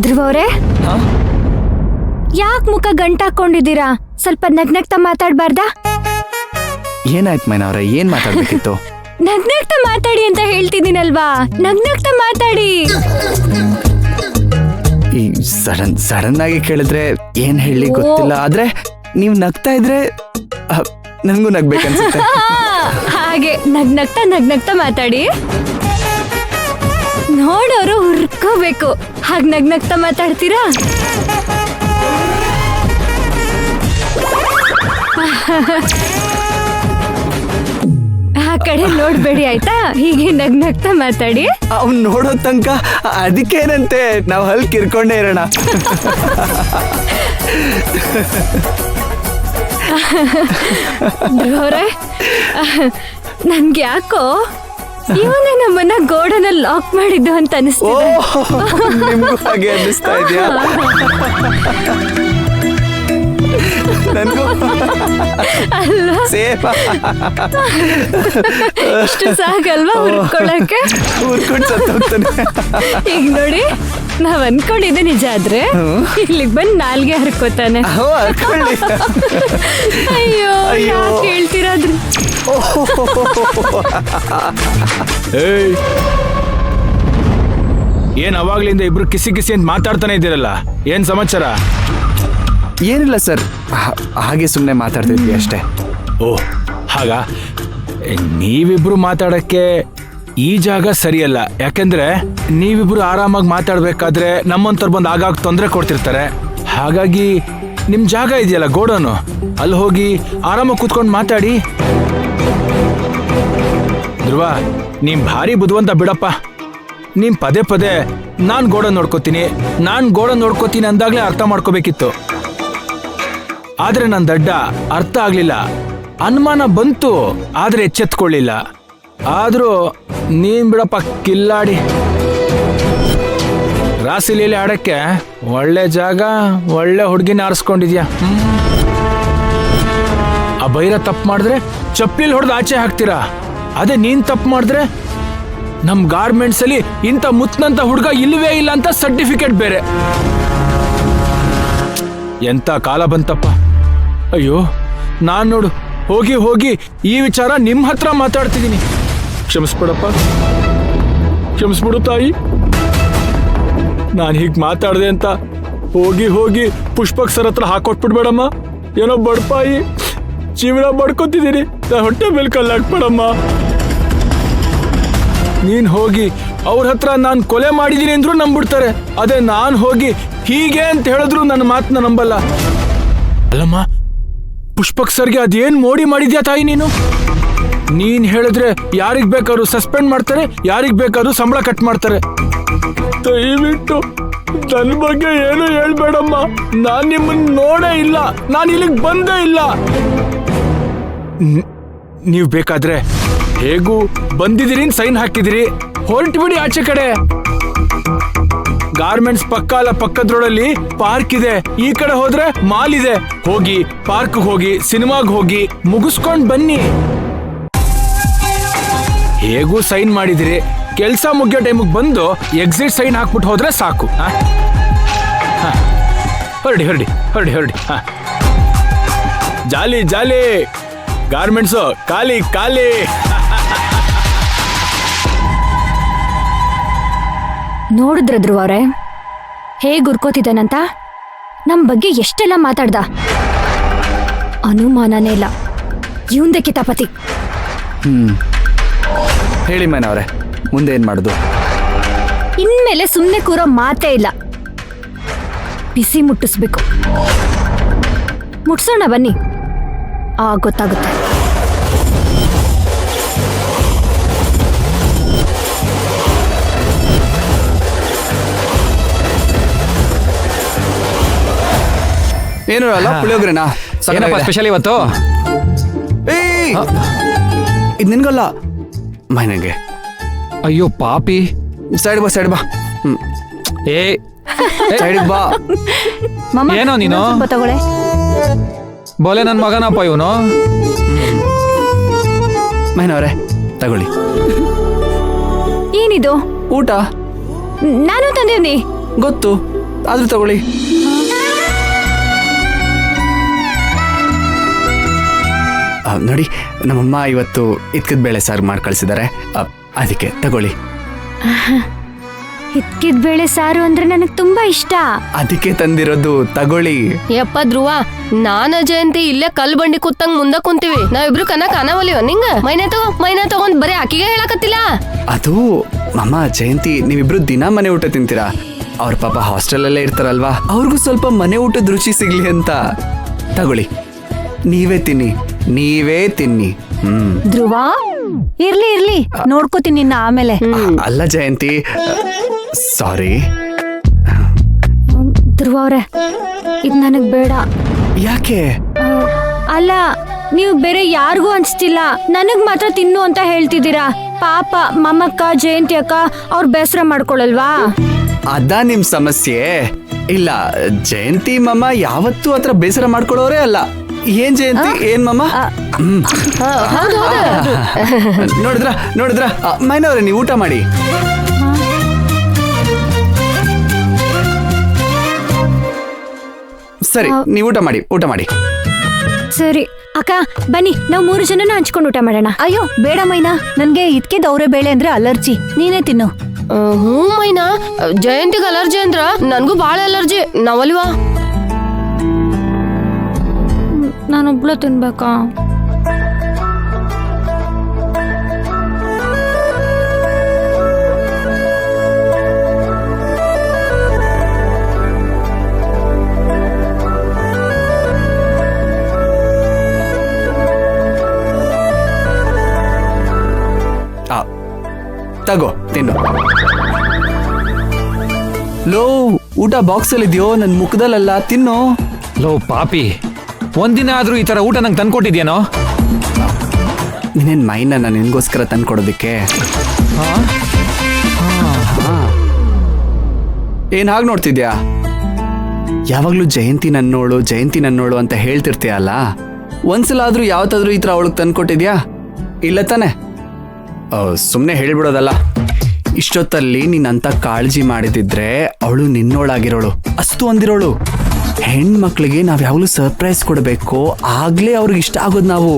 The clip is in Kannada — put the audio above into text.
ಧ್ರುವ ಅವರೇ, ಯಾಕೆ ಮುಖ ಗಂಟಾಕೊಂಡಿದ್ದೀರಾ? ಸ್ವಲ್ಪ ನಗ್ನಗ್ತಾ ಮಾತಾಡ್ಬಾರ್ದಾ? ಏನಾಯ್ತು ಮೈನಾ ಅವ್ರೆ, ಏನ್ ಮಾತಾಡ್ಬೇಕಿತ್ತು? ನಗ್ನಗ್ತಾ ಮಾತಾಡಿ ಅಂತ ಹೇಳ್ತಿದ್ದೀನಲ್ವಾ, ನಗ್ನಗ್ತಾ ಮಾತಾಡಿ. ಈ ಸಡನ್ ಆಗಿ ಕೇಳಿದ್ರೆ ಏನ್ ಹೇಳಿ ಗೊತ್ತಿಲ್ಲ, ಆದ್ರೆ ನೀವ್ ನಗ್ತಾ ಇದ್ರೆ ನನ್ಗೂ ನಗ್ಬೇಕನ್ಸುತ್ತೆ. ಹಾಗೆ ನಗ್ನಗ್ತಾ ಮಾತಾಡಿ. ನೋಡೋರು ಹುರ್ಕೋಬೇಕು. ಹಾಗೆ ನಗ್ನಗ್ತಾ ಮಾತಾಡ್ತೀರಾ? ಆ ಕಡೆ ನೋಡ್ಬೇಡಿ ಆಯ್ತಾ, ಹೀಗೆ ನಗ್ನಗ್ತಾ ಮಾತಾಡಿ. ಅವ್ನ್ ನೋಡೋ ತನಕ ಅದಕ್ಕೇನಂತೆ, ನಾವ್ ಹಲ್ ಕಿರ್ಕೊಂಡೇ ಇರೋಣ. ಧ್ರುವರೇ, ನನ್ಗೆ ಯಾಕೋ ಇವನೇ ನಮ್ಮನ್ನ ಗೋಡನಲ್ಲಿ ಲಾಕ್ ಮಾಡಿದ್ದು ಅಂತ ಅನಿಸ್ತಿದೆ. ನಿಮ್ಗೂ ಹಾಗೆ ಅನ್ನಿಸ್ತಾ ಇದೆಯಾ? ಇಷ್ಟು ಸಾಕಲ್ವಾ ಹುರ್ಕೊಳ್ಳಕ್ಕೆ? ಹುರ್ಕೊಂಡು ಸತ್ತೋಗ್ತಾನೆ. ಈಗ ನೋಡಿ, ನಾವ್ ಅನ್ಕೊಂಡಿದ್ದೆ ನಿಜ ಆದ್ರೆ ಇಲ್ಲಿಗೆ ಬಂದ್ ನಾಲ್ಗೆ ಹರ್ಕೋತಾನೆ. ಅಯ್ಯೋ, ಯಾಕೆ ಹೇಳ್ತೀರಾದ್ರಿ? ಏನ್ ಅವಾಗ್ಲಿಂದ ಇಬ್ರು ಕಿಸಿ ಅಂತ ಮಾತಾಡ್ತಾನೆ ಇದ್ದೀರಲ್ಲ, ಏನ್ ಸಮಾಚಾರ? ಏನಿಲ್ಲ ಸರ್, ಹಾಗೆ ಸುಮ್ಮನೆ ಮಾತಾಡ್ತಿದ್ವಿ ಅಷ್ಟೇ. ಓಹ್ ಹಾಗ, ನೀವಿಬ್ರು ಮಾತಾಡಕ್ಕೆ ಈ ಜಾಗ ಸರಿಯಲ್ಲ. ಯಾಕೆಂದ್ರೆ ನೀವಿಬ್ರು ಆರಾಮಾಗಿ ಮಾತಾಡ್ಬೇಕಾದ್ರೆ ನಮ್ಮಂತವ್ರು ಬಂದು ಆಗಾಗ ತೊಂದರೆ ಕೊಡ್ತಿರ್ತಾರೆ. ಹಾಗಾಗಿ ನಿಮ್ ಜಾಗ ಇದೆಯಲ್ಲ ಗೋಡನು, ಅಲ್ಲಿ ಹೋಗಿ ಆರಾಮಾಗಿ ಕೂತ್ಕೊಂಡು ಮಾತಾಡಿ. ಧ್ರುವ, ನೀನ್ ಭಾರಿ ಬುದ್ಧಿವಂತ ಬಿಡಪ್ಪ. ನೀನ್ ಪದೇ ನಾನ್ ಗೋಡನ್ ನೋಡ್ಕೋತೀನಿ ಅಂದಾಗ್ಲೇ ಅರ್ಥ ಮಾಡ್ಕೋಬೇಕಿತ್ತು. ಆದ್ರೆ ನನ್ ದಡ್ಡ ಅರ್ಥ ಆಗ್ಲಿಲ್ಲ, ಅನುಮಾನ ಬಂತು ಆದ್ರೆ ಎಚ್ಚೆತ್ಕೊಳ್ಳಿಲ್ಲ. ಆದ್ರೂ ನೀನ್ ಬಿಡಪ್ಪ ಕಿಲ್ಲಾಡಿ. ರಾಸಿಲೀಲೆ ಆಡಕ್ಕೆ ಒಳ್ಳೆ ಜಾಗ, ಒಳ್ಳೆ ಹುಡುಗಿನ ಆರಿಸ್ಕೊಂಡಿದ್ಯಾ. ಆ ಬೈರ ತಪ್ಪು ಮಾಡಿದ್ರೆ ಚಪ್ಪಿಲ್ ಹೊಡೆದು ಆಚೆ ಹಾಕ್ತೀರಾ. ಅದೇ ನೀನ್ ತಪ್ಪು ಮಾಡಿದ್ರೆ ನಮ್ ಗಾರ್ಮೆಂಟ್ಸ್ ಅಲ್ಲಿ ಇಂಥ ಮುತ್ನಂತ ಹುಡುಗ ಇಲ್ವೇ ಇಲ್ಲ ಅಂತ ಸರ್ಟಿಫಿಕೇಟ್ ಬೇರೆ. ಎಂತ ಕಾಲ ಬಂತಪ್ಪ. ಅಯ್ಯೋ, ನಾನ್ ನೋಡು ಹೋಗಿ ಈ ವಿಚಾರ ನಿಮ್ ಹತ್ರ ಮಾತಾಡ್ತಿದ್ದೀನಿ. ಕ್ಷಮಿಸ್ಬಿಡಪ್ಪ, ಕ್ಷಮಿಸ್ಬಿಡು ತಾಯಿ. ನಾನು ಹೀಗೆ ಮಾತಾಡ್ದೆ ಅಂತ ಹೋಗಿ ಪುಷ್ಪಕ್ ಸರ್ ಹತ್ರ ಹಾಕೊಟ್ಬಿಡ್ಬೇಡಮ್ಮ. ಏನೋ ಬಡ್ಪಾಯಿ ಜೀವನ ಬಡ್ಕೊತಿದ್ದೀನಿ, ನಾನು ಹೊಟ್ಟೆ ಮೇಲೆ ಕಲ್ಲಾಕ್ಬೇಡಮ್ಮ. ನೀನ್ ಹೋಗಿ ಅವ್ರ ಹತ್ರ ನಾನು ಕೊಲೆ ಮಾಡಿದೀನಿ ಅಂದ್ರೂ ನಂಬಿಡ್ತಾರೆ. ಅದೇ ನಾನ್ ಹೋಗಿ ಹೀಗೆ ಅಂತ ಹೇಳಿದ್ರು ನನ್ನ ಮಾತನ್ನ ನಂಬಲ್ಲ. ಅಲ್ಲಮ್ಮ, ಪುಷ್ಪಕ್ ಸರ್ಗೆ ಅದೇನ್ ಮೋಡಿ ಮಾಡಿದ್ಯಾ ತಾಯಿ ನೀನು? ನೀನ್ ಹೇಳಿದ್ರೆ ಯಾರಿಗ್ ಬೇಕಾದ್ರೂ ಸಸ್ಪೆಂಡ್ ಮಾಡ್ತಾರೆ, ಯಾರಿಗ್ ಬೇಕಾದ್ರೂ ಸಂಬಳ ಕಟ್ ಮಾಡ್ತಾರೆ. ದಯವಿಟ್ಟು ನನ್ನ ಬಗ್ಗೆ ಏನು ಹೇಳ್ಬೇಡಮ್ಮ. ನಾನ್ ನಿಮ್ಮನ್ನ ನೋಡೇ ಇಲ್ಲ, ನಾನು ಇಲ್ಲಿಗೆ ಬಂದೇ ಇಲ್ಲ. ನೀವ್ ಬೇಕಾದ್ರೆ ಹೇಗೂ ಬಂದಿದ್ದೀರಿ, ಸೈನ್ ಹಾಕಿದಿರಿ, ಹೊರಟು ಬಿಡಿ ಆಚೆ ಕಡೆ. ಗಾರ್ಮೆಂಟ್ಸ್ ಪಕ್ಕದ ರೋಡಲ್ಲಿ ಪಾರ್ಕ್ ಇದೆ, ಈ ಕಡೆ ಹೋದ್ರೆ ಮಾಲ್ ಇದೆ. ಹೋಗಿ ಪಾರ್ಕ್ ಹೋಗಿ, ಸಿನಿಮಾಗ್ ಹೋಗಿ ಮುಗಿಸ್ಕೊಂಡ್ ಬನ್ನಿ. ಹೇಗೂ ಸೈನ್ ಮಾಡಿದಿರಿ, ಕೆಲ್ಸ ಮುಗಿಯೋ ಟೈಮಿಗೆ ಬಂದು ಎಕ್ಸಿಟ್ ಸೈನ್ ಹಾಕ್ಬಿಟ್ಟು ಹೋದ್ರೆ ಸಾಕು. ಹೊರಡಿ. ಜಾಲಿ ಗಾರ್ಮೆಂಟ್ಸು ಖಾಲಿ. ನೋಡಿದ್ರ ಧ್ರುವ ಅವ್ರೆ, ಹೇಗ್ ಉರ್ಕೋತಿದ್ದಾನಂತ? ನಮ್ ಬಗ್ಗೆ ಎಷ್ಟೆಲ್ಲ ಮಾತಾಡ್ದ. ಅನುಮಾನನೇ ಇಲ್ಲ, ಇವಂದೇ ಕಿತಾಪತಿ. ಹೇಳಿ ಮೈನಾ ಅವ್ರೆ, ಮುಂದೆ ಏನ್ ಮಾಡುದು? ಇನ್ಮೇಲೆ ಸುಮ್ನೆ ಕೂರೋ ಮಾತೇ ಇಲ್ಲ, ಬಿಸಿ ಮುಟ್ಟಿಸ್ಬೇಕು. ಮುಟ್ಸೋಣ ಬನ್ನಿ, ಗೊತ್ತಾಗುತ್ತೆ. ಏನು ಅಲ್ಲ, ಪುಳಿಯೋಗ್ರೆನಾ? ಸ್ಪೆಷಲ್ ಇವತ್ತು? ಇದು ನಿನ್ಗಲ್ಲ, ಮೈನಂಗೆ. ಅಯ್ಯೋ ಪಾಪಿ, ಸೈಡ್ ಬಾ. ಸೈಡ್ ಬಾ. ಏನೋ ನೀನು ತಗೊಳ್ಳೆ. ಬೋಲೆ ನನ್ ಮಗನಪ್ಪ ಇವನು. ಮೈನಾ ಅವ್ರೆ ತಗೊಳ್ಳಿ. ಏನಿದು? ಊಟ. ನಾನು ತಂದೇವ್ನಿ. ಗೊತ್ತು, ಆದ್ರೂ ತಗೊಳ್ಳಿ. ನೋಡಿ, ನಮ್ಮಮ್ಮ ಇವತ್ತು ಇದ್ಕದ ಬೇಳೆ ಸಾರು ಮಾಡಿ ಕಳಿಸಿದ್ದಾರೆ, ಅದಕ್ಕೆ ತಗೊಳ್ಳಿ. ಹಿತ್ಕಿದ ಬೇಳೆ ಸಾರು ಅಂದ್ರೆ ನನಗೆ ತುಂಬಾ ಇಷ್ಟ. ಅದಕ್ಕೆ ತಂದಿರೋದು, ತಗೊಳ್ಳಿ. ಯಪ್ಪ ಧ್ರುವ, ನಾನ ಜಯಂತಿ ಇಲ್ಲೇ ಕಲ್ ಬಂಡಿ ಕೂತಂಗ್ ಮುಂದ ಕುಂತೀವಿ. ನಾವಿಬ್ರು ಕನಕ ಅನವಲಿವ ನಿಂಗ ಮೈನಾ ತಗೊಂಡ್ ಬರೀ ಆಕಿಗೆ ಹೇಳಕತ್ತಿಲ್ಲ. ಅದು ಮಮ್ಮ, ಜಯಂತಿ, ನೀವಿಬ್ರು ದಿನ ಮನೆ ಊಟ ತಿಂತೀರಾ. ಅವ್ರ ಪಾಪ ಹಾಸ್ಟೆಲ್ ಅಲ್ಲೇ ಇರ್ತಾರಲ್ವಾ, ಅವ್ರಿಗೂ ಸ್ವಲ್ಪ ಮನೆ ಊಟದ ರುಚಿ ಸಿಗ್ಲಿ ಅಂತ. ತಗೊಳ್ಳಿ, ನೀವೇ ತಿನ್ನಿ. ಧ್ರುವ, ಇರ್ಲಿ ನೋಡ್ಕೋತೀನಿ ನಿನ್ನ ಆಮೇಲೆ. ಅಲ್ಲ ಜಯಂತಿ, ಸಾರಿ. ಧ್ರುವ ಅವ್ರೆ, ಇದು ನನಗ್ ಬೇಡ. ಯಾಕೆ? ಅಲ್ಲ, ನೀವು ಬೇರೆ ಯಾರಿಗೂ ಅನ್ಸ್ತಿಲ್ಲ, ನನಗ್ ಮಾತ್ರ ತಿನ್ನು ಅಂತ ಹೇಳ್ತಿದ್ದೀರಾ. ಪಾಪ ಮಮ್ಮಕ್ಕ, ಜಯಂತಿ ಅಕ್ಕ ಅವ್ರ ಬೇಸರ ಮಾಡ್ಕೊಳಲ್ವಾ? ಅದ ನಿಮ್ ಸಮಸ್ಯೆ. ಇಲ್ಲ, ಜಯಂತಿ ಮಮ್ಮ ಯಾವತ್ತೂ ಹತ್ರ ಬೇಸರ ಮಾಡ್ಕೊಳ್ಳೋರೇ ಅಲ್ಲ. ಏನ್ ಜಯಂತಿ, ಏನ್ ಮಮ್ಮ? ನೋಡಿದ್ರ ಮೈನವ್ರೆ, ನೀವು ಊಟ ಮಾಡಿ. ಸರಿ, ನೀವು ಊಟ ಮಾಡಿ. ಸರಿ ಅಕ್ಕ, ಬನ್ನಿ ನಾವು 3 ಜನನ ಹಂಚ್ಕೊಂಡು ಊಟ ಮಾಡೋಣ. ಅಯ್ಯೋ ಬೇಡ ಮೈನಾ, ನನ್ಗೆ ಇದ್ಕಿದ ಅವರೇ ಬೇಳೆ ಅಂದ್ರೆ ಅಲರ್ಜಿ. ನೀನೇ ತಿನ್ನು. ಹ್ಞೂ ಮೈನಾ, ಜಯಂತಿಗೆ ಅಲರ್ಜಿ ಅಂದ್ರ ನನ್ಗೂ ಬಾಳ ಅಲರ್ಜಿ. ನಾವಲ್ವಾ? ನಾನೊಬ್ಳ ತಿನ್ಬೇಕಾ? ತಗೋ, ತಿನ್ನು. ಲೋ, ಊಟ ಬಾಕ್ಸ್ ಅಲ್ಲಿ ಇದೆಯೋ, ನನ್ ಮುಖದಲ್ಲ, ತಿನ್ನು. ಲೋ ಪಾಪಿ, ಒಂದಿನ ಆದ್ರೂ ಈ ತರ ಊಟ ನಂಗೆ ತಂದ್ಕೊಟ್ಟಿದ್ಯೇನೋ? ನೀನೇನ್ ಮೈನ ನಿನ್ಗೋಸ್ಕರ ತಂದ್ಕೊಡೋದಿಕ್ಕೆ? ಏನ್ ಹಾಗೆ ನೋಡ್ತಿದ್ಯಾ? ಯಾವಾಗ್ಲೂ ಜಯಂತಿ ನನ್ನೋಳು ಅಂತ ಹೇಳ್ತಿರ್ತೀಯಲ್ಲ, ಒಂದ್ಸಲ ಆದ್ರೂ ಯಾವತ್ತಾದ್ರೂ ಈ ತರ ಅವಳಿಗೆ ತಂದ್ಕೊಟ್ಟಿದ್ಯಾ? ಇಲ್ಲ ತಾನೆ? ಸುಮ್ಮನೆ ಹೇಳ್ಬಿಡೋದಲ್ಲ. ಇಷ್ಟೊತ್ತಲ್ಲಿ ನೀನಂತ ಕಾಳಜಿ ಮಾಡಿದಿದ್ರೆ ಅವಳು ನಿನ್ನೋಳಾಗಿರೋಳು, ಅಸ್ತು ಅಂದಿರೋಳು. ಹೆಣ್ಮಕ್ಳಿಗೆ ನಾವ್ ಯಾವಾಗ್ಲೂ ಸರ್ಪ್ರೈಸ್ ಕೊಡ್ಬೇಕು, ಆಗ್ಲೇ ಅವ್ರಿಗೆ ಇಷ್ಟ ಆಗೋದು ನಾವು.